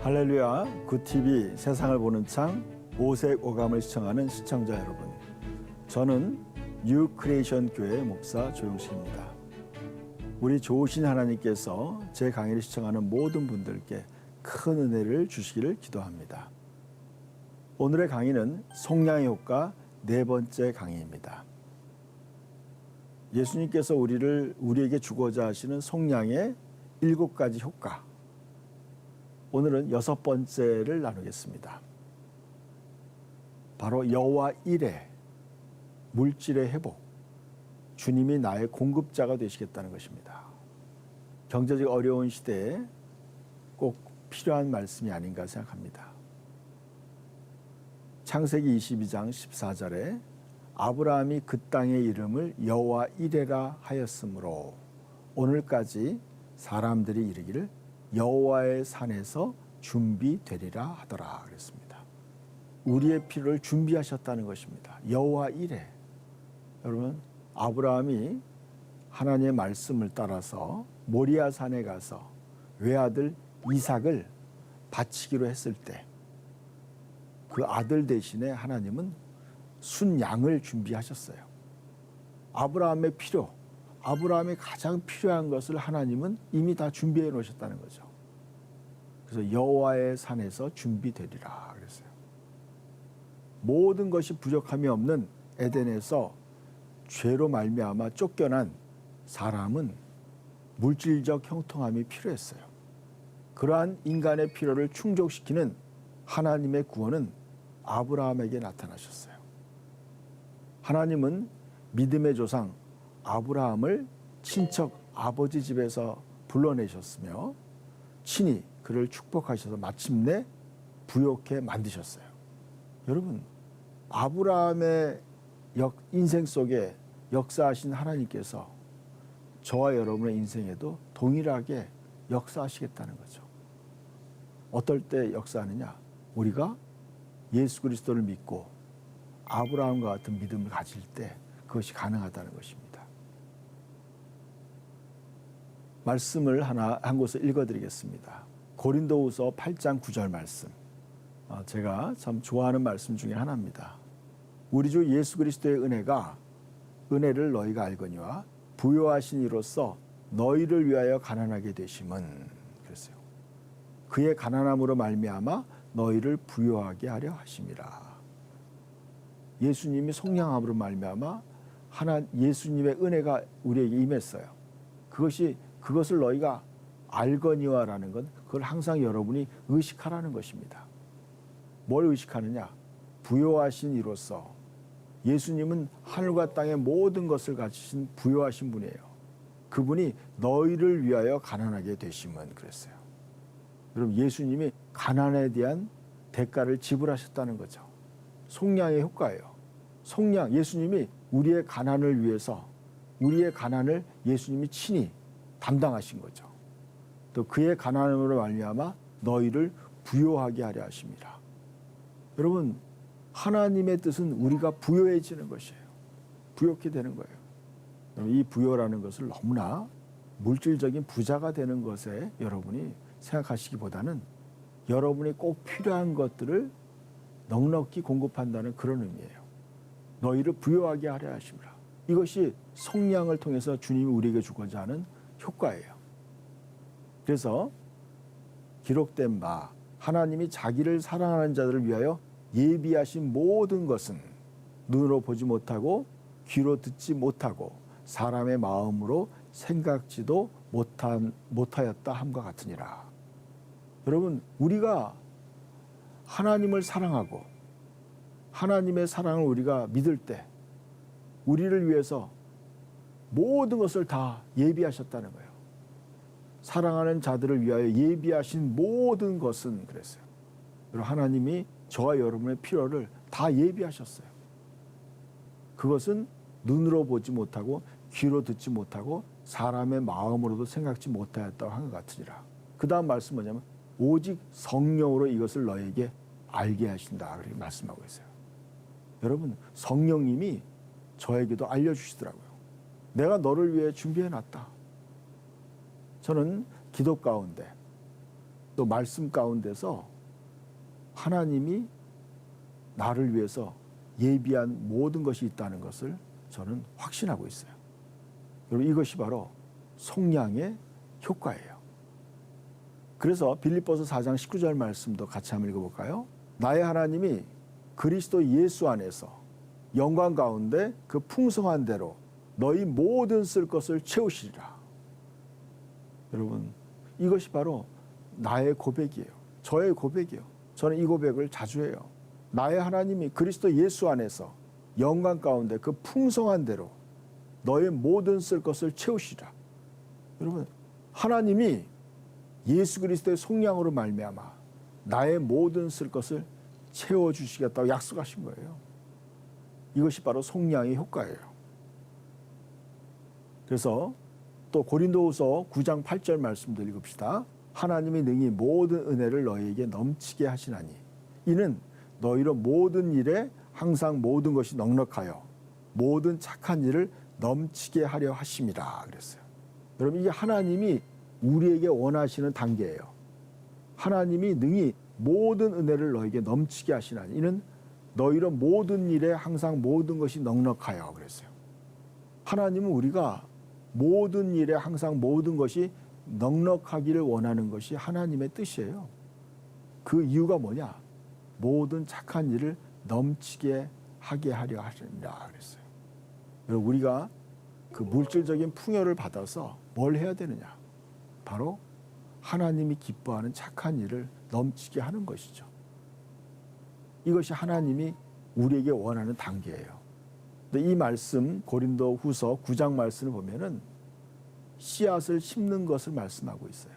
할렐루야, 굿TV 세상을 보는 창 오색 오감을 시청하는 시청자 여러분, 저는 뉴 크리에이션 교회 목사 조용식입니다. 우리 좋으신 하나님께서 제 강의를 시청하는 모든 분들께 큰 은혜를 주시기를 기도합니다. 오늘의 강의는 속량의 효과 네 번째 강의입니다. 예수님께서 우리에게 주고자 하시는 속량의 7가지 효과, 오늘은 6번째를 나누겠습니다. 바로 여호와 일에 물질의 회복, 주님이 나의 공급자가 되시겠다는 것입니다. 경제적 어려운 시대에 꼭 필요한 말씀이 아닌가 생각합니다. 창세기 22장 14절에 아브라함이 그 땅의 이름을 여호와 이레라 하였으므로 오늘까지 사람들이 이르기를 여호와의 산에서 준비되리라 하더라 그랬습니다. 우리의 필요를 준비하셨다는 것입니다. 여호와 이레. 여러분, 아브라함이 하나님의 말씀을 따라서 모리아 산에 가서 외아들 이삭을 바치기로 했을 때 그 아들 대신에 하나님은 순양을 준비하셨어요. 아브라함의 필요, 아브라함이 가장 필요한 것을 하나님은 이미 다 준비해 놓으셨다는 거죠. 그래서 여호와의 산에서 준비되리라 그랬어요. 모든 것이 부족함이 없는 에덴에서 죄로 말미암아 쫓겨난 사람은 물질적 형통함이 필요했어요. 그러한 인간의 필요를 충족시키는 하나님의 구원은 아브라함에게 나타나셨어요. 하나님은 믿음의 조상 아브라함을 친척 아버지 집에서 불러내셨으며 친히 그를 축복하셔서 마침내 부욕해 만드셨어요. 여러분, 아브라함의 인생 속에 역사하신 하나님께서 저와 여러분의 인생에도 동일하게 역사하시겠다는 거죠. 어떨 때 역사하느냐? 우리가 예수 그리스도를 믿고 아브라함과 같은 믿음을 가질 때 그것이 가능하다는 것입니다. 말씀을 한 곳을 읽어드리겠습니다. 고린도후서 8장 9절 말씀. 제가 참 좋아하는 말씀 중에 하나입니다. 우리 주 예수 그리스도의 은혜를 너희가 알거니와 부요하신 이로써 너희를 위하여 가난하게 되심은 그랬어요. 그의 가난함으로 말미암아 너희를 부요하게 하려 하심이라. 예수님이 속량함으로 말미암아 예수님의 은혜가 우리에게 임했어요. 그것을 너희가 알거니와라는 건 그걸 항상 여러분이 의식하라는 것입니다. 뭘 의식하느냐? 부요하신 이로써. 예수님은 하늘과 땅의 모든 것을 가지신 부요하신 분이에요. 그분이 너희를 위하여 가난하게 되심은 그랬어요. 여러분, 예수님이 가난에 대한 대가를 지불하셨다는 거죠. 속량의 효과예요. 속량, 예수님이 우리의 가난을 위해서 우리의 가난을 예수님이 친히 담당하신 거죠. 또 그의 가난으로 말미암아 너희를 부요하게 하려 하심이라. 여러분, 하나님의 뜻은 우리가 부요해지는 것이에요. 부요케 되는 거예요. 이 부요라는 것을 너무나 물질적인 부자가 되는 것에 여러분이 생각하시기보다는 여러분이 꼭 필요한 것들을 넉넉히 공급한다는 그런 의미예요. 너희를 부요하게 하려 하심이라. 이것이 속량을 통해서 주님이 우리에게 주고자 하는 효과예요. 그래서 기록된 바 하나님이 자기를 사랑하는 자들을 위하여 예비하신 모든 것은 눈으로 보지 못하고 귀로 듣지 못하고 사람의 마음으로 생각지도 못하였다 함과 같으니라. 여러분, 우리가 하나님을 사랑하고 하나님의 사랑을 우리가 믿을 때 우리를 위해서 모든 것을 다 예비하셨다는 거예요. 사랑하는 자들을 위하여 예비하신 모든 것은 그랬어요. 하나님이 저와 여러분의 필요를 다 예비하셨어요. 그것은 눈으로 보지 못하고 귀로 듣지 못하고 사람의 마음으로도 생각지 못하였다고 한 것 같으니라. 그 다음 말씀 뭐냐면 오직 성령으로 이것을 너에게 알게 하신다. 그렇게 말씀하고 있어요. 여러분, 성령님이 저에게도 알려주시더라고요. 내가 너를 위해 준비해놨다. 저는 기도 가운데 또 말씀 가운데서 하나님이 나를 위해서 예비한 모든 것이 있다는 것을 저는 확신하고 있어요. 여러분, 이것이 바로 속량의 효과예요. 그래서 빌립보서 4장 19절 말씀도 같이 한번 읽어볼까요? 나의 하나님이 그리스도 예수 안에서 영광 가운데 그 풍성한 대로 너희 모든 쓸 것을 채우시리라. 여러분, 이것이 바로 나의 고백이에요. 저의 고백이에요. 저는 이 고백을 자주 해요. 나의 하나님이 그리스도 예수 안에서 영광 가운데 그 풍성한 대로 너의 모든 쓸 것을 채우시리라. 여러분, 하나님이 예수 그리스도의 속량으로 말미암아 나의 모든 쓸 것을 채워주시겠다고 약속하신 거예요. 이것이 바로 속량의 효과예요. 그래서 또 고린도후서 9장 8절 말씀도 읽읍시다. 하나님이 능히 모든 은혜를 너희에게 넘치게 하시나니 이는 너희로 모든 일에 항상 모든 것이 넉넉하여 모든 착한 일을 넘치게 하려 하심이라 그랬어요. 여러분, 이게 하나님이 우리에게 원하시는 단계예요. 하나님이 능히 모든 은혜를 너에게 넘치게 하시나니 이는 너희로 모든 일에 항상 모든 것이 넉넉하여 그랬어요. 하나님은 우리가 모든 일에 항상 모든 것이 넉넉하기를 원하는 것이 하나님의 뜻이에요. 그 이유가 뭐냐? 모든 착한 일을 넘치게 하게 하려 하시니라 그랬어요. 여러분, 우리가 그 물질적인 풍요를 받아서 뭘 해야 되느냐? 바로 하나님이 기뻐하는 착한 일을 넘치게 하는 것이죠. 이것이 하나님이 우리에게 원하는 단계예요. 근데 이 말씀 고린도 후서 9장 말씀을 보면은 씨앗을 심는 것을 말씀하고 있어요.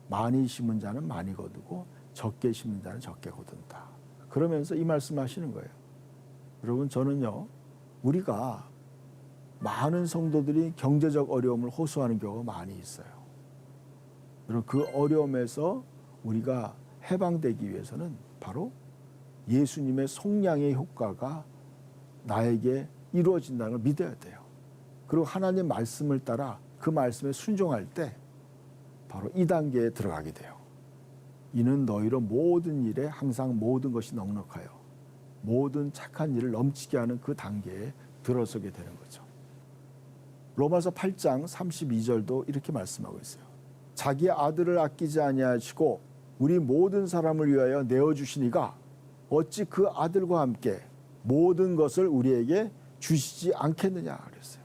많이 심은 자는 많이 거두고 적게 심은 자는 적게 거둔다. 그러면서 이 말씀하시는 거예요. 여러분, 저는요, 우리가 많은 성도들이 경제적 어려움을 호소하는 경우가 많이 있어요. 여러분, 그 어려움에서 우리가 해방되기 위해서는 바로 예수님의 속량의 효과가 나에게 이루어진다는 걸 믿어야 돼요. 그리고 하나님 말씀을 따라 그 말씀에 순종할 때 바로 이 단계에 들어가게 돼요. 이는 너희로 모든 일에 항상 모든 것이 넉넉하여 모든 착한 일을 넘치게 하는 그 단계에 들어서게 되는 거죠. 로마서 8장 32절도 이렇게 말씀하고 있어요. 자기 아들을 아끼지 아니하시고 우리 모든 사람을 위하여 내어주시니가 어찌 그 아들과 함께 모든 것을 우리에게 주시지 않겠느냐 그랬어요.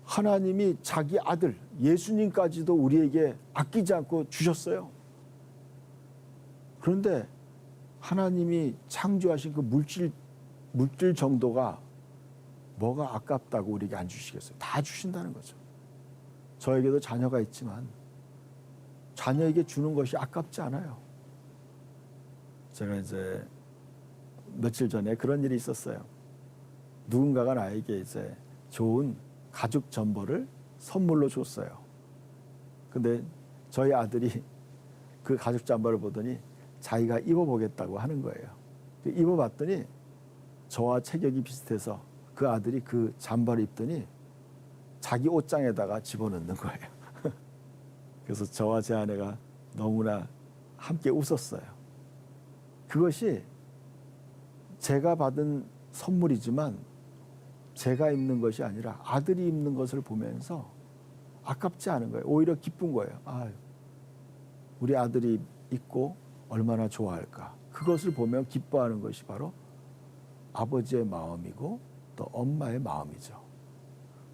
하나님이 자기 아들 예수님까지도 우리에게 아끼지 않고 주셨어요. 그런데 하나님이 창조하신 그 물질 정도가 뭐가 아깝다고 우리에게 안 주시겠어요? 다 주신다는 거죠. 저에게도 자녀가 있지만 자녀에게 주는 것이 아깝지 않아요. 제가 이제 며칠 전에 그런 일이 있었어요. 누군가가 나에게 이제 좋은 가죽 점퍼를 선물로 줬어요. 근데 저희 아들이 그 가죽 잠바를 보더니 자기가 입어보겠다고 하는 거예요. 입어봤더니 저와 체격이 비슷해서 그 아들이 그 잠바를 입더니 자기 옷장에다가 집어넣는 거예요. 그래서 저와 제 아내가 너무나 함께 웃었어요. 그것이 제가 받은 선물이지만 제가 입는 것이 아니라 아들이 입는 것을 보면서 아깝지 않은 거예요. 오히려 기쁜 거예요. 아, 우리 아들이 입고 얼마나 좋아할까. 그것을 보면 기뻐하는 것이 바로 아버지의 마음이고 또 엄마의 마음이죠.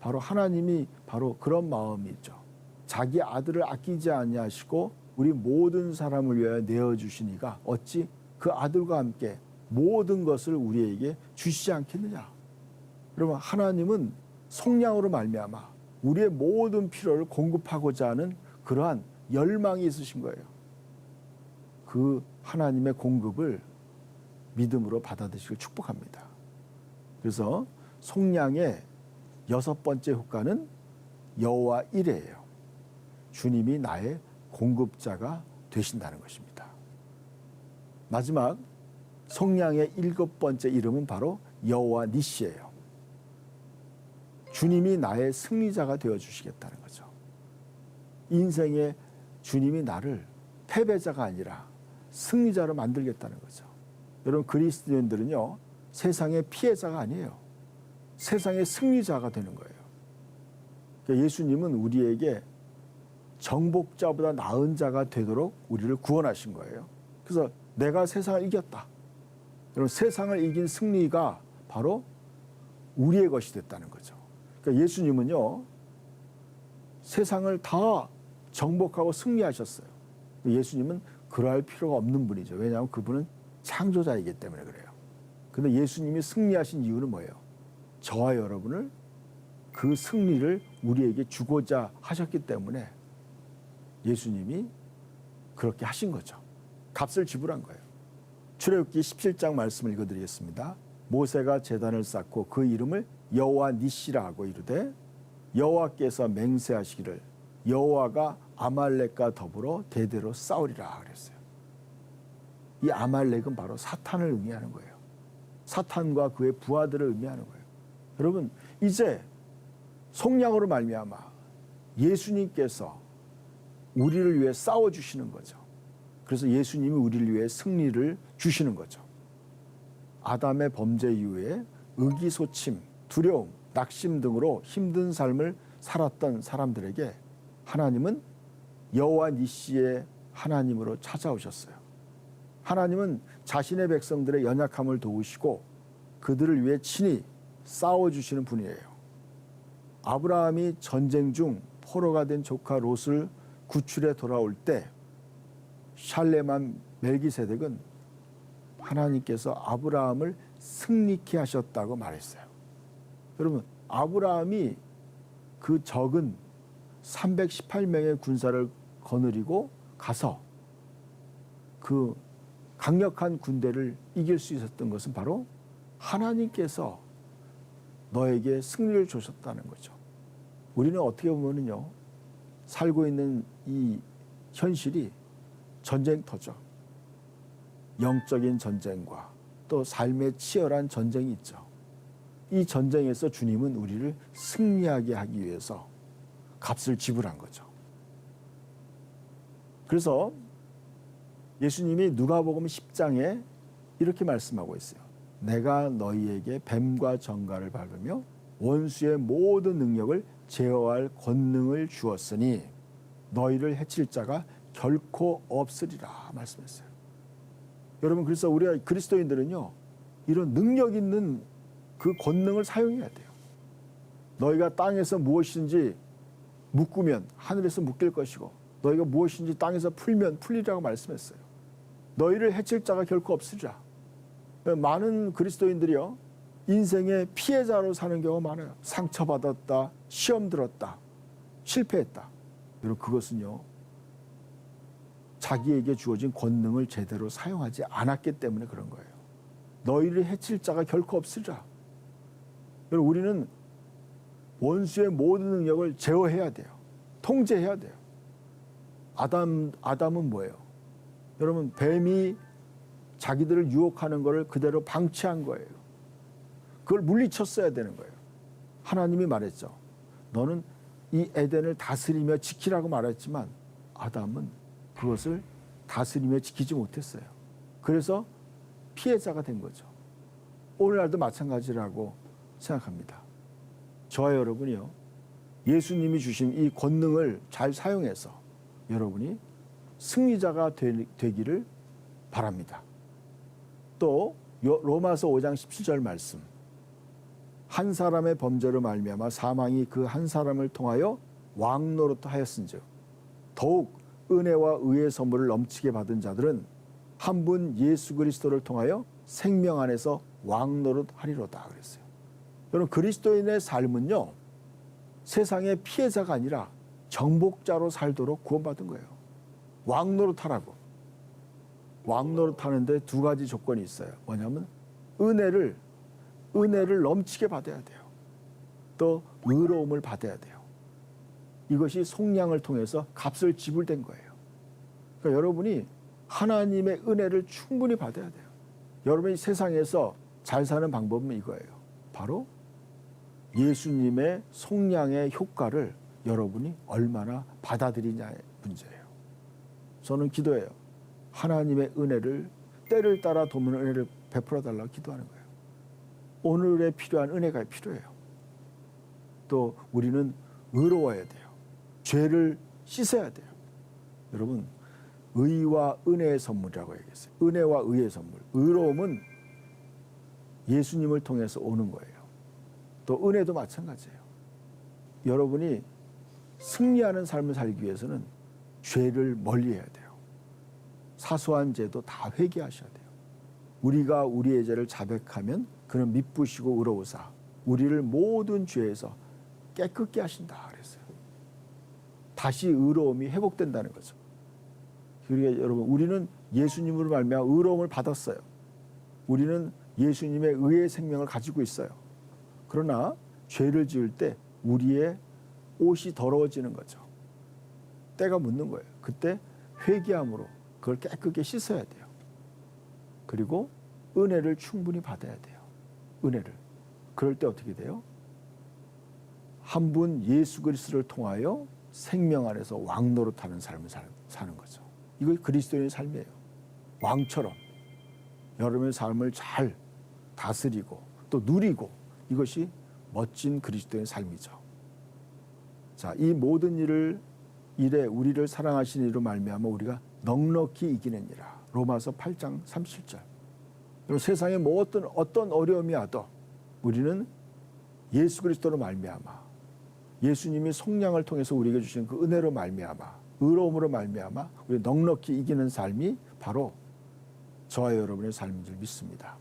바로 하나님이 바로 그런 마음이죠. 자기 아들을 아끼지 아니하시고 우리 모든 사람을 위하여 내어주시니가 어찌 그 아들과 함께 모든 것을 우리에게 주시지 않겠느냐. 여러분, 하나님은 속량으로 말미암아 우리의 모든 필요를 공급하고자 하는 그러한 열망이 있으신 거예요. 그 하나님의 공급을 믿음으로 받아들이시길 축복합니다. 그래서 속량의 6번째 효과는 여호와 이레예요. 주님이 나의 공급자가 되신다는 것입니다. 마지막 속량의 7번째 이름은 바로 여호와 니시예요. 주님이 나의 승리자가 되어주시겠다는 거죠. 인생의 주님이 나를 패배자가 아니라 승리자로 만들겠다는 거죠. 여러분, 그리스도인들은요, 세상의 피해자가 아니에요. 세상의 승리자가 되는 거예요. 그러니까 예수님은 우리에게 정복자보다 나은 자가 되도록 우리를 구원하신 거예요. 그래서 내가 세상을 이겼다. 여러분, 세상을 이긴 승리가 바로 우리의 것이 됐다는 거죠. 그러니까 예수님은요, 세상을 다 정복하고 승리하셨어요. 예수님은 그러할 필요가 없는 분이죠. 왜냐하면 그분은 창조자이기 때문에 그래요. 근데 예수님이 승리하신 이유는 뭐예요? 저와 여러분을 그 승리를 우리에게 주고자 하셨기 때문에 예수님이 그렇게 하신 거죠. 값을 지불한 거예요. 출애굽기 17장 말씀을 읽어드리겠습니다. 모세가 제단을 쌓고 그 이름을 여호와 니시라 하고 이르되 여호와께서 맹세하시기를 여호와가 아말렉과 더불어 대대로 싸우리라 그랬어요. 이 아말렉은 바로 사탄을 의미하는 거예요. 사탄과 그의 부하들을 의미하는 거예요. 여러분, 이제 속량으로 말미암아 예수님께서 우리를 위해 싸워주시는 거죠. 그래서 예수님이 우리를 위해 승리를 주시는 거죠. 아담의 범죄 이후에 의기소침, 두려움, 낙심 등으로 힘든 삶을 살았던 사람들에게 하나님은 여호와 니시의 하나님으로 찾아오셨어요. 하나님은 자신의 백성들의 연약함을 도우시고 그들을 위해 친히 싸워주시는 분이에요. 아브라함이 전쟁 중 포로가 된 조카 롯을 구출해 돌아올 때 샬레만 멜기세덱은 하나님께서 아브라함을 승리케 하셨다고 말했어요. 여러분, 아브라함이 그 적은 318명의 군사를 거느리고 가서 그 강력한 군대를 이길 수 있었던 것은 바로 하나님께서 너에게 승리를 주셨다는 거죠. 우리는 어떻게 보면요, 살고 있는 이 현실이 전쟁터죠. 영적인 전쟁과 또 삶의 치열한 전쟁이 있죠. 이 전쟁에서 주님은 우리를 승리하게 하기 위해서 값을 지불한 거죠. 그래서 예수님이 누가복음 10장에 이렇게 말씀하고 있어요. 내가 너희에게 뱀과 정갈을 밟으며 원수의 모든 능력을 제어할 권능을 주었으니 너희를 해칠 자가 결코 없으리라 말씀했어요. 여러분, 그래서 우리가 그리스도인들은요, 이런 능력 있는 그 권능을 사용해야 돼요. 너희가 땅에서 무엇인지 묶으면 하늘에서 묶일 것이고 너희가 무엇인지 땅에서 풀면 풀리라고 말씀했어요. 너희를 해칠 자가 결코 없으리라. 많은 그리스도인들이요, 인생의 피해자로 사는 경우가 많아요. 상처받았다, 시험 들었다, 실패했다. 여러분, 그것은요, 자기에게 주어진 권능을 제대로 사용하지 않았기 때문에 그런 거예요. 너희를 해칠 자가 결코 없으리라. 여러분, 우리는 원수의 모든 능력을 제어해야 돼요. 통제해야 돼요. 아담은 뭐예요? 여러분, 뱀이 자기들을 유혹하는 것을 그대로 방치한 거예요. 그걸 물리쳤어야 되는 거예요. 하나님이 말했죠. 너는 이 에덴을 다스리며 지키라고 말했지만 아담은 그것을 다스리며 지키지 못했어요. 그래서 피해자가 된 거죠. 오늘날도 마찬가지라고 생각합니다. 저와 여러분이요, 예수님이 주신 이 권능을 잘 사용해서 여러분이 승리자가 되기를 바랍니다. 또 로마서 5장 17절 말씀, 한 사람의 범죄로 말미암아 사망이 그 한 사람을 통하여 왕노릇 하였은즉 더욱 은혜와 의의 선물을 넘치게 받은 자들은 한 분 예수 그리스도를 통하여 생명 안에서 왕노릇 하리로다 그랬어요. 여러분, 그리스도인의 삶은요, 세상의 피해자가 아니라 정복자로 살도록 구원받은 거예요. 왕노릇 하라고. 왕노릇 하는데 두 가지 조건이 있어요. 뭐냐면 은혜를 넘치게 받아야 돼요. 또 의로움을 받아야 돼요. 이것이 속량을 통해서 값을 지불된 거예요. 그러니까 여러분이 하나님의 은혜를 충분히 받아야 돼요. 여러분이 세상에서 잘 사는 방법은 이거예요. 바로 예수님의 속량의 효과를 여러분이 얼마나 받아들이냐의 문제예요. 저는 기도해요. 하나님의 은혜를 때를 따라 돕는 은혜를 베풀어 달라고 기도하는 거예요. 오늘에 필요한 은혜가 필요해요. 또 우리는 의로워야 돼요. 죄를 씻어야 돼요. 여러분, 의와 은혜의 선물이라고 얘기했어요. 은혜와 의의 선물. 의로움은 예수님을 통해서 오는 거예요. 또 은혜도 마찬가지예요. 여러분이 승리하는 삶을 살기 위해서는 죄를 멀리해야 돼요. 사소한 죄도 다 회개하셔야 돼요. 우리가 우리의 죄를 자백하면 그는 미쁘시고 의로우사 우리를 모든 죄에서 깨끗게 하신다 그랬어요. 다시 의로움이 회복된다는 거죠. 그러니까 여러분, 우리는 예수님으로 말미암아 의로움을 받았어요. 우리는 예수님의 의의 생명을 가지고 있어요. 그러나 죄를 지을 때 우리의 옷이 더러워지는 거죠. 때가 묻는 거예요. 그때 회개함으로 그걸 깨끗게 씻어야 돼요. 그리고 은혜를 충분히 받아야 돼요. 은혜를. 그럴 때 어떻게 돼요? 한 분 예수 그리스도를 통하여 생명 안에서 왕노릇하는 삶을 사는 거죠. 이거 그리스도인의 삶이에요. 왕처럼 여러분의 삶을 잘 다스리고 또 누리고, 이것이 멋진 그리스도인의 삶이죠. 자, 이 모든 일에 우리를 사랑하신 이로 말미암아 우리가 넉넉히 이기느니라. 로마서 8장 37절. 세상에 뭐 어떤 어려움이 와도 우리는 예수 그리스도로 말미암아, 예수님이 속량을 통해서 우리에게 주신 그 은혜로 말미암아, 의로움으로 말미암아 우리 넉넉히 이기는 삶이 바로 저와 여러분의 삶인 줄 믿습니다.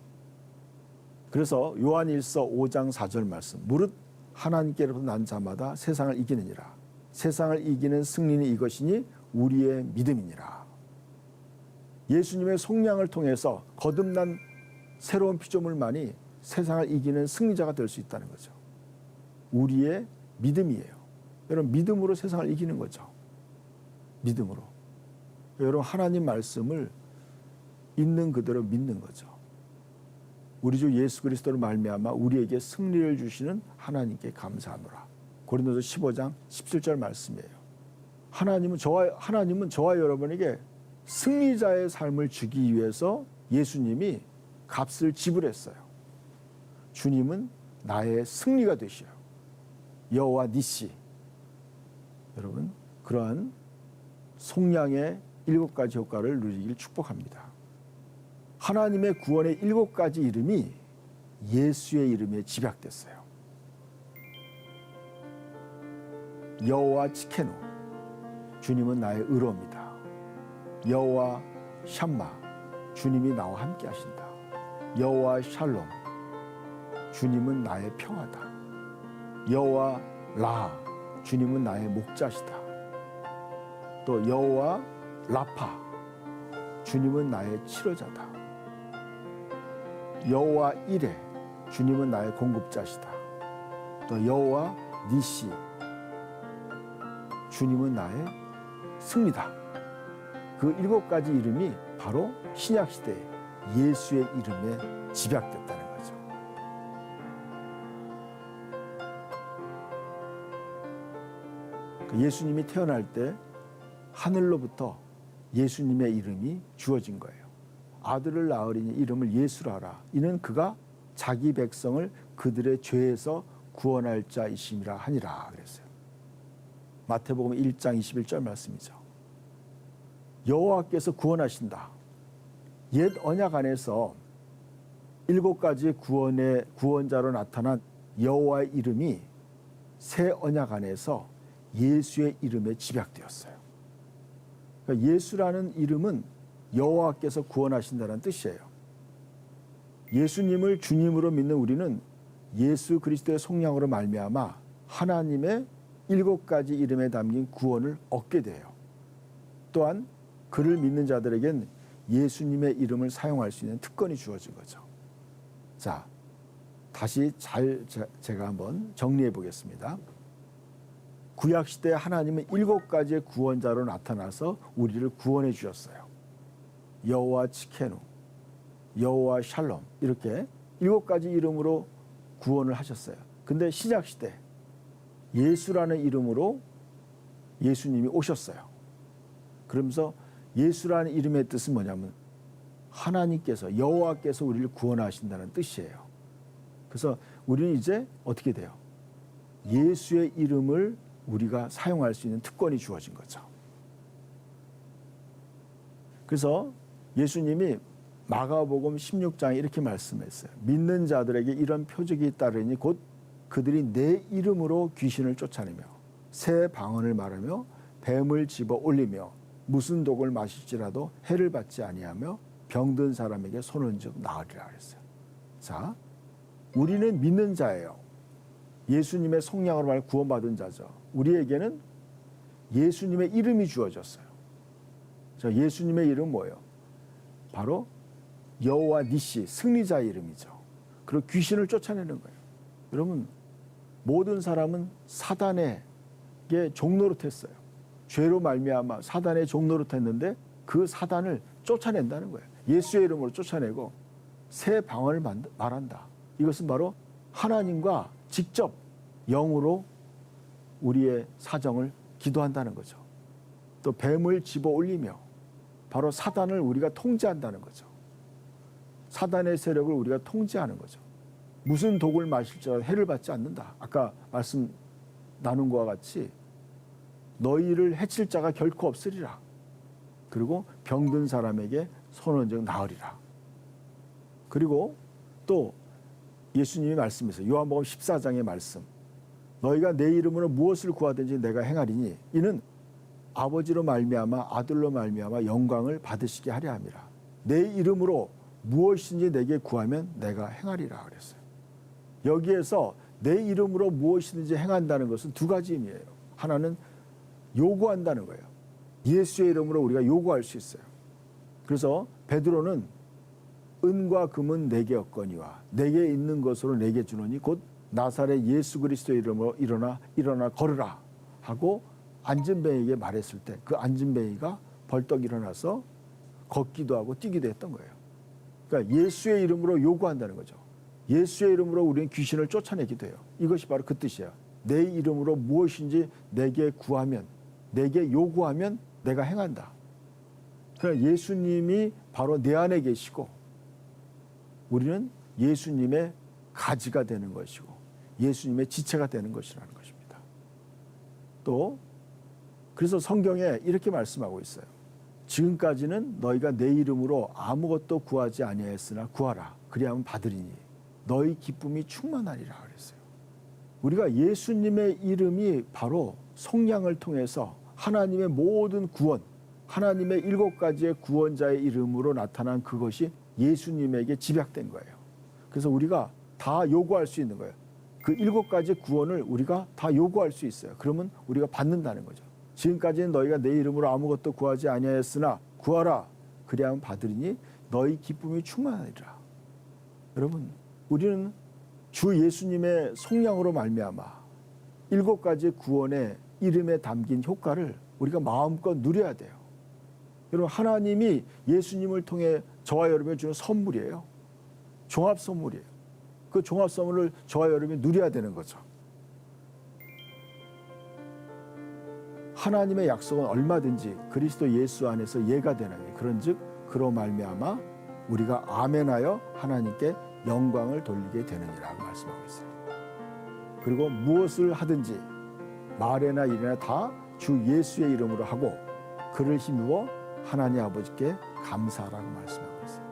그래서 요한일서 5장 4절 말씀, 무릇 하나님께로부터 난 자마다 세상을 이기느니라. 세상을 이기는 승리는 이것이니 우리의 믿음이니라. 예수님의 속량을 통해서 거듭난 새로운 피조물만이 세상을 이기는 승리자가 될 수 있다는 거죠. 우리의 믿음이에요. 여러분, 믿음으로 세상을 이기는 거죠. 믿음으로. 여러분, 하나님 말씀을 있는 그대로 믿는 거죠. 우리 주 예수 그리스도로 말미암아 우리에게 승리를 주시는 하나님께 감사하노라. 고린도서 15장 17절 말씀이에요. 하나님은 저와 여러분에게 승리자의 삶을 주기 위해서 예수님이 값을 지불했어요. 주님은 나의 승리가 되시오. 여호와 니시. 여러분, 그러한 속량의 7가지 효과를 누리길 축복합니다. 하나님의 구원의 7가지 이름이 예수의 이름에 집약됐어요. 여호와 치케노, 주님은 나의 의로움이다. 여호와 샴마, 주님이 나와 함께 하신다. 여호와 샬롬, 주님은 나의 평화다. 여호와 라, 주님은 나의 목자시다. 또 여호와 라파, 주님은 나의 치료자다. 여호와 이레, 주님은 나의 공급자시다. 또 여호와 니시, 주님은 나의 승리다. 그 7가지 이름이 바로 신약시대 예수의 이름에 집약됐다는 거죠. 예수님이 태어날 때 하늘로부터 예수님의 이름이 주어진 거예요. 아들을 낳으리니 이름을 예수라 하라. 이는 그가 자기 백성을 그들의 죄에서 구원할 자이심이라 하니라 그랬어요. 마태복음 1장 21절 말씀이죠. 여호와께서 구원하신다. 옛 언약 안에서 7가지 구원의 구원자로 나타난 여호와의 이름이 새 언약 안에서 예수의 이름에 집약되었어요. 그러니까 예수라는 이름은 여호와께서 구원하신다는 뜻이에요. 예수님을 주님으로 믿는 우리는 예수 그리스도의 속량으로 말미암아 하나님의 7가지 이름에 담긴 구원을 얻게 돼요. 또한 그를 믿는 자들에겐 예수님의 이름을 사용할 수 있는 특권이 주어진 거죠. 자, 다시 제가 한번 정리해 보겠습니다. 구약시대에 하나님은 7가지의 구원자로 나타나서 우리를 구원해 주셨어요. 여호와 치케누, 여호와 샬롬, 이렇게 7가지 이름으로 구원을 하셨어요. 근데 신약시대 예수라는 이름으로 예수님이 오셨어요. 그러면서 예수라는 이름의 뜻은 뭐냐면 하나님께서, 여호와께서 우리를 구원하신다는 뜻이에요. 그래서 우리는 이제 어떻게 돼요? 예수의 이름을 우리가 사용할 수 있는 특권이 주어진 거죠. 그래서 예수님이 마가복음 16장에 이렇게 말씀했어요. 믿는 자들에게 이런 표적이 따르니 곧 그들이 내 이름으로 귀신을 쫓아내며 새 방언을 말하며 뱀을 집어 올리며 무슨 독을 마실지라도 해를 받지 아니하며 병든 사람에게 손을 얹어 나으리라 그랬어요. 자, 우리는 믿는 자예요. 예수님의 속량으로 말 구원받은 자죠. 우리에게는 예수님의 이름이 주어졌어요. 자, 예수님의 이름은 뭐예요? 바로 여호와 니시, 승리자의 이름이죠. 그리고 귀신을 쫓아내는 거예요. 여러분, 모든 사람은 사단에게 종노릇했어요. 죄로 말미암아 사단의 종노릇했는데 그 사단을 쫓아낸다는 거예요. 예수의 이름으로 쫓아내고 새 방언을 말한다. 이것은 바로 하나님과 직접 영으로 우리의 사정을 기도한다는 거죠. 또 뱀을 집어 올리며 바로 사단을 우리가 통제한다는 거죠. 사단의 세력을 우리가 통제하는 거죠. 무슨 독을 마실지라도 해를 받지 않는다. 아까 말씀 나눈 것과 같이 너희를 해칠 자가 결코 없으리라. 그리고 병든 사람에게 손을 얹어 나으리라. 그리고 또 예수님이 말씀하세요. 요한복음 14장의 말씀. 너희가 내 이름으로 무엇을 구하든지 내가 행하리니 이는 아버지로 말미암아 아들로 말미암아 영광을 받으시게 하려 함이라. 내 이름으로 무엇인지 내게 구하면 내가 행하리라 그랬어요. 여기에서 내 이름으로 무엇이든지 행한다는 것은 두 가지 의미예요. 하나는 요구한다는 거예요. 예수의 이름으로 우리가 요구할 수 있어요. 그래서 베드로는 은과 금은 내게 없거니와 내게 있는 것으로 내게 주노니 곧 나사렛 예수 그리스도의 이름으로 일어나 걸으라 하고 안진뱅이에게 말했을 때 그 안진뱅이가 벌떡 일어나서 걷기도 하고 뛰기도 했던 거예요. 그러니까 예수의 이름으로 요구한다는 거죠. 예수의 이름으로 우리는 귀신을 쫓아내기도 해요. 이것이 바로 그 뜻이에요. 내 이름으로 무엇인지 내게 구하면, 내게 요구하면 내가 행한다. 그러니까 예수님이 바로 내 안에 계시고 우리는 예수님의 가지가 되는 것이고 예수님의 지체가 되는 것이라는 것입니다. 또 그래서 성경에 이렇게 말씀하고 있어요. 지금까지는 너희가 내 이름으로 아무것도 구하지 아니하였으나 구하라. 그리하면 받으리니 너희 기쁨이 충만하리라 그랬어요. 우리가 예수님의 이름이 바로 속량을 통해서 하나님의 모든 구원, 하나님의 7가지의 구원자의 이름으로 나타난 그것이 예수님에게 집약된 거예요. 그래서 우리가 다 요구할 수 있는 거예요. 그 7가지 구원을 우리가 다 요구할 수 있어요. 그러면 우리가 받는다는 거죠. 지금까지는 너희가 내 이름으로 아무것도 구하지 아니하였으나 구하라. 그리하면 받으리니 너희 기쁨이 충만하리라. 여러분, 우리는 주 예수님의 속량으로 말미암아 7가지 구원의 이름에 담긴 효과를 우리가 마음껏 누려야 돼요. 여러분, 하나님이 예수님을 통해 저와 여러분에게 주는 선물이에요. 종합 선물이에요. 그 종합 선물을 저와 여러분이 누려야 되는 거죠. 하나님의 약속은 얼마든지 그리스도 예수 안에서 예가 되나니 그런즉 그로 말미암아 우리가 아멘하여 하나님께 영광을 돌리게 되느니라고 말씀하고 있어요. 그리고 무엇을 하든지 말이나 일이나 다 주 예수의 이름으로 하고 그를 힘입어 하나님 아버지께 감사하라고 말씀하고 있어요.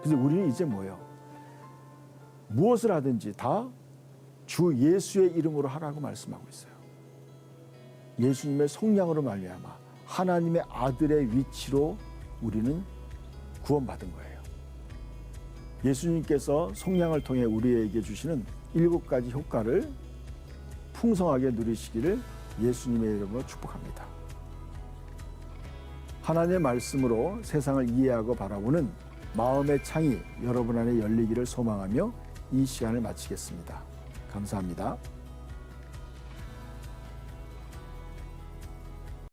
그래서 우리는 이제 뭐예요? 무엇을 하든지 다 주 예수의 이름으로 하라고 말씀하고 있어요. 예수님의 속량으로 말미암아 하나님의 아들의 위치로 우리는 구원받은 거예요. 예수님께서 속량을 통해 우리에게 주시는 7가지 효과를 풍성하게 누리시기를 예수님의 이름으로 축복합니다. 하나님의 말씀으로 세상을 이해하고 바라보는 마음의 창이 여러분 안에 열리기를 소망하며 이 시간을 마치겠습니다. 감사합니다.